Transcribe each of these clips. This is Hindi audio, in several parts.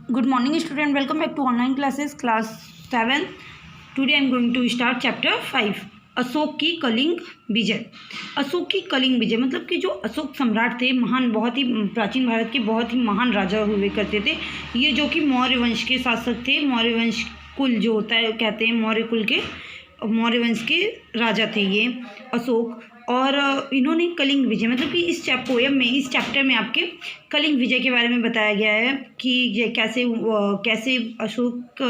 Good morning student, welcome back to online classes class 7. Today I am going to start chapter 5. Ashok की कलिंग विजय। अशोक की कलिंग विजय मतलब कि जो अशोक सम्राट थे, महान, बहुत ही प्राचीन भारत के बहुत ही महान राजा हुए करते थे। ये जो कि मौर्य वंश के शासक थे। मौर्य वंश कुल जो होता है कहते हैं मौर्य कुल के, मौर्य वंश के राजा थे ये अशोक। और इन्होंने कलिंग विजय मतलब कि इस पोयम में, इस चैप्टर में आपके कलिंग विजय के बारे में बताया गया है कि ये कैसे अशोक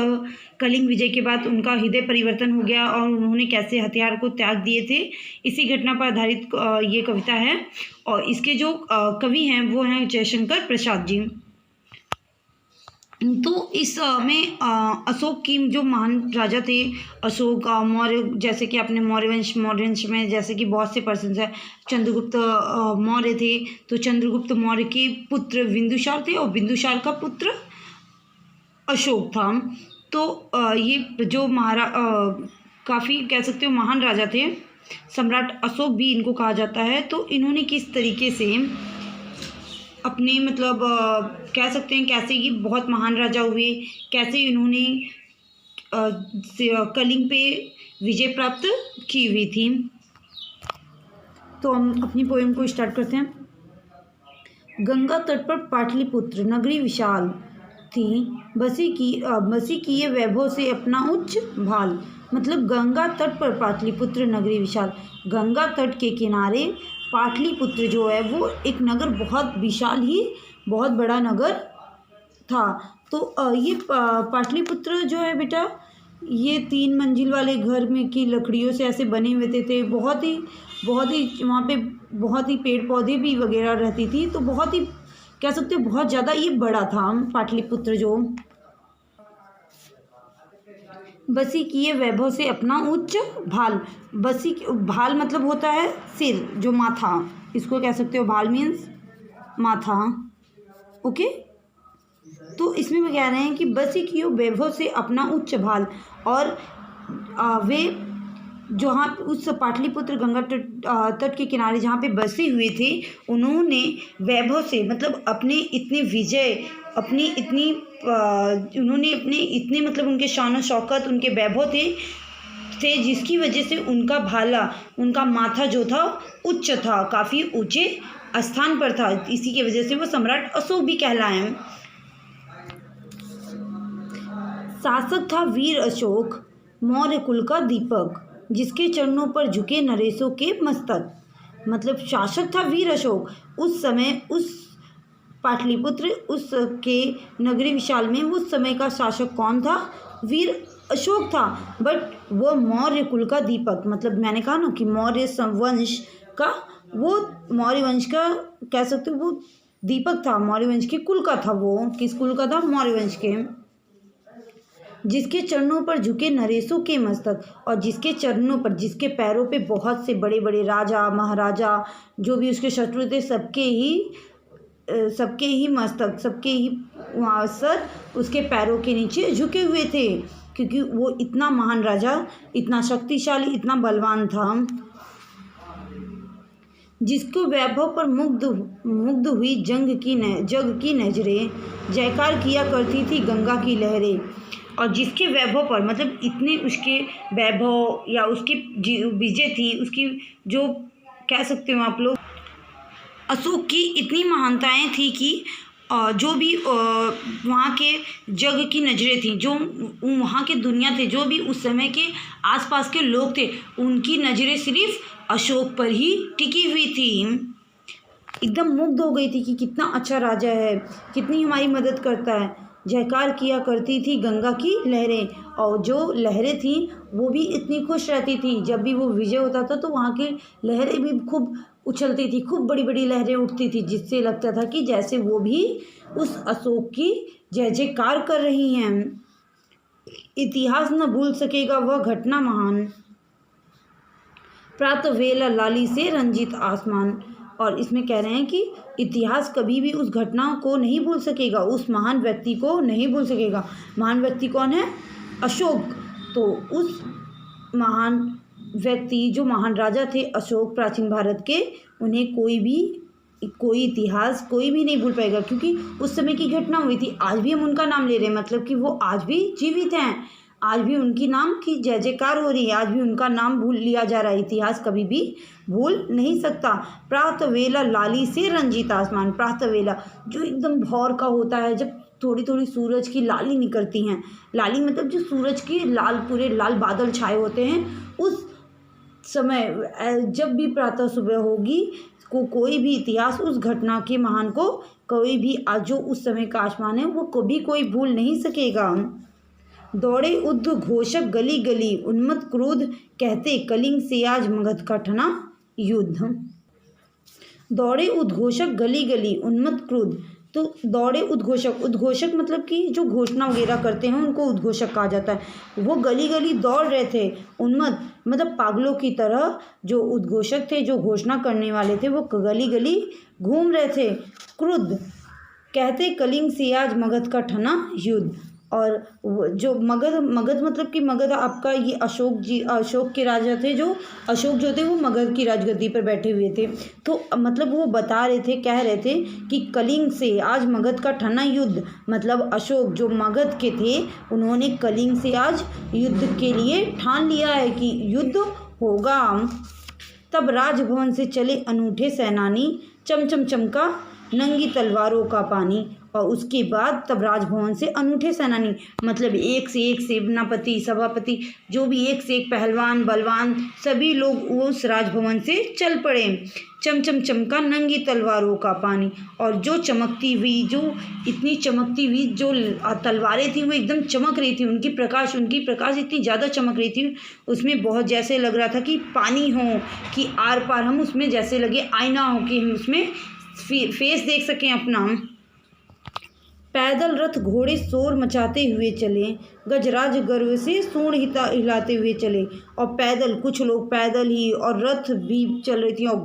कलिंग विजय के बाद उनका हृदय परिवर्तन हो गया और उन्होंने कैसे हथियार को त्याग दिए थे। इसी घटना पर आधारित ये कविता है और इसके जो कवि हैं वो हैं जयशंकर प्रसाद जी। तो इस में अशोक की जो महान राजा थे अशोक मौर्य, जैसे कि अपने मौर्य वंश में जैसे कि बहुत से पर्सन है। चंद्रगुप्त मौर्य थे, तो चंद्रगुप्त मौर्य के पुत्र बिंदुसार थे और बिंदुसार का पुत्र अशोक था। तो ये जो काफ़ी कह सकते हो महान राजा थे, सम्राट अशोक भी इनको कहा जाता है। तो इन्होंने किस तरीके से अपने मतलब कह सकते हैं कैसे ये बहुत महान राजा हुए, कैसे इन्होंने कलिंग पे विजय प्राप्त की हुई थी। तो हम अपनी पोएम को स्टार्ट करते हैं। गंगा तट पर पाटलिपुत्र नगरी विशाल थी, बसी की ये वैभव से अपना उच्च भाल। मतलब गंगा तट पर पाटलिपुत्र नगरी विशाल, गंगा तट के किनारे पाटलिपुत्र जो है वो एक नगर, बहुत विशाल ही बहुत बड़ा नगर था। तो ये पाटलिपुत्र जो है बेटा, ये 3 मंजिल वाले घर में की लकड़ियों से ऐसे बने हुए थे। बहुत ही वहाँ पे बहुत ही पेड़ पौधे भी वगैरह रहती थी। तो बहुत ही कह सकते हो बहुत ज़्यादा ये बड़ा था पाटलिपुत्र जो। बसी किए वैभव से अपना उच्च भाल। भाल मतलब होता है सिर, जो माथा, इसको कह सकते हो भाल मीन्स माथा। ओके, तो इसमें मैं कह रहे हैं कि बसी किए वैभव से अपना उच्च भाल। और वे जहाँ उस पाटलिपुत्र गंगा तट के किनारे जहाँ पे बसे हुए थे, उन्होंने वैभव से मतलब अपने इतने विजय, अपनी इतनी उन्होंने अपने इतने मतलब उनके शान शौकत, उनके वैभव थे जिसकी वजह से उनका भाला, उनका माथा जो था उच्च था, काफ़ी ऊंचे स्थान पर था। इसी की वजह से वो सम्राट अशोक भी कहलाए। शासक था वीर अशोक, मौर्य कुल का दीपक, जिसके चरणों पर झुके नरेशों के मस्तक। मतलब शासक था वीर अशोक। उस समय उस पाटलिपुत्र उस के नगरी विशाल में उस समय का शासक कौन था? वीर अशोक था। बट वो मौर्य कुल का दीपक, मतलब मैंने कहा ना कि मौर्य वंश का, वो मौर्य वंश का कह सकते हो वो दीपक था, मौर्य वंश के कुल का था। वो किस कुल का था? मौर्य वंश के। जिसके चरणों पर झुके नरेशों के मस्तक, और जिसके चरणों पर, जिसके पैरों पे बहुत से बड़े बड़े राजा महाराजा जो भी उसके शत्रु थे, सबके ही मस्तक, सबके ही वहाँ सर उसके पैरों के नीचे झुके हुए थे, क्योंकि वो इतना महान राजा, इतना शक्तिशाली, इतना बलवान था। जिसको वैभव पर मुग्ध हुई जग की नजरें, जयकार किया करती थी गंगा की लहरें। और जिसके वैभव पर मतलब इतने उसके वैभव या उसकी विजय थी, उसकी जो कह सकते हो आप लोग, अशोक की इतनी महानताएं थी कि जो भी वहाँ के जग की नज़रें थी, जो वहाँ के दुनिया थे, जो भी उस समय के आसपास के लोग थे, उनकी नज़रें सिर्फ अशोक पर ही टिकी हुई थी। एकदम मुग्ध हो गई थी कि कितना अच्छा राजा है, कितनी हमारी मदद करता है। जयकार किया करती थी गंगा की लहरें, और जो लहरें थीं वो भी इतनी खुश रहती थी। जब भी वो विजय होता था तो वहाँ की लहरें भी खूब उछलती थी, खूब बड़ी बड़ी लहरें उठती थी, जिससे लगता था कि जैसे वो भी उस अशोक की जय जयकार कर रही हैं। इतिहास न भूल सकेगा वह घटना महान, प्रातः वेला लाली से रंजित आसमान। और इसमें कह रहे हैं कि इतिहास कभी भी उस घटना को नहीं भूल सकेगा, उस महान व्यक्ति को नहीं भूल सकेगा। महान व्यक्ति कौन है? अशोक। तो उस महान व्यक्ति, जो महान राजा थे अशोक प्राचीन भारत के, उन्हें कोई भी कोई इतिहास कोई भी नहीं भूल पाएगा, क्योंकि उस समय की घटना हुई थी। आज भी हम उनका नाम ले रहे हैं, मतलब कि वो आज भी जीवित हैं, आज भी उनकी नाम की जय जयकार हो रही है, आज भी उनका नाम भूल लिया जा रहा है। इतिहास कभी भी भूल नहीं सकता। प्रातः वेला लाली से रंजीत आसमान, प्रातः वेला जो एकदम भोर का होता है, जब थोड़ी थोड़ी सूरज की लाली निकलती हैं, लाली मतलब जो सूरज की लाल पूरे लाल बादल छाए होते हैं, उस समय जब भी प्रातः सुबह होगी को कोई भी इतिहास उस घटना के महान को कोई भी आज जो उस समय का आसमान है वो कभी कोई भूल नहीं सकेगा। दौड़े उद्घोषक गली गली उन्मत्त क्रोध कहते कलिंग से आज मगध का ठना युद्ध। दौड़े उद्घोषक गली गली उन्मत्त क्रोध, तो दौड़े उद्घोषक, उद्घोषक मतलब कि जो घोषणा वगैरह करते हैं उनको उद्घोषक कहा जाता है। वो गली गली दौड़ रहे थे, उन्मत्त मतलब पागलों की तरह जो उद्घोषक थे, जो घोषणा करने वाले थे, वो गली गली घूम रहे थे। क्रुद्ध कहते कलिंग से आज मगध का ठना युद्ध। और जो मगध मतलब कि मगध आपका ये अशोक के राजा थे, जो अशोक जो थे वो मगध की राजगद्दी पर बैठे हुए थे। तो मतलब वो बता रहे थे, कह रहे थे कि कलिंग से आज मगध का ठना युद्ध, मतलब अशोक जो मगध के थे उन्होंने कलिंग से आज युद्ध के लिए ठान लिया है कि युद्ध होगा। तब राजभवन से चले अनूठे सेनानी, चमचम चमका नंगी तलवारों का पानी। और उसके बाद तब राजभवन से अनूठे सेनानी मतलब एक से एक सेनापति सभापति जो भी एक से एक पहलवान बलवान सभी लोग उस राजभवन से चल पड़े। चमचम चमका नंगी तलवारों का पानी, और जो चमकती हुई, जो इतनी चमकती हुई जो तलवारें थी वो एकदम चमक रही थी, उनकी प्रकाश इतनी ज़्यादा चमक रही थी, उसमें बहुत जैसे लग रहा था कि पानी हो, कि आर पार हम उसमें जैसे लगे आईना हो, कि हम उसमें फेस देख सकें अपना। पैदल रथ घोड़े शोर मचाते हुए चले, गजराज गर्व से सूंड हिलाते हुए चले। और पैदल, कुछ लोग पैदल ही, और रथ भी चल रही थी, और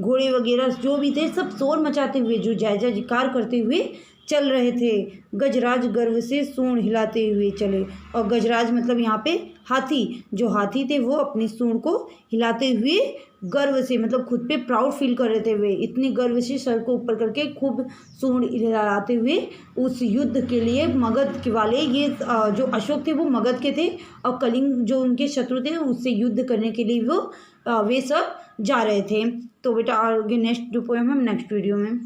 घोड़े वगैरह जो भी थे सब शोर मचाते हुए जो जय जयकार करते हुए चल रहे थे। गजराज गर्व से सूंड हिलाते हुए चले, और गजराज मतलब यहाँ पे हाथी, जो हाथी थे वो अपनी सूंड को हिलाते हुए गर्व से मतलब खुद पे प्राउड फील कर रहे थे, वे इतने गर्व से सर को ऊपर करके खूब सूंड हिलाते हुए उस युद्ध के लिए मगध के वाले ये जो अशोक थे वो मगध के थे, और कलिंग जो उनके शत्रु थे उससे युद्ध करने के लिए वो वे सब जा रहे थे। तो बेटा आगे नेक्स्ट जो पोएम हम नेक्स्ट वीडियो में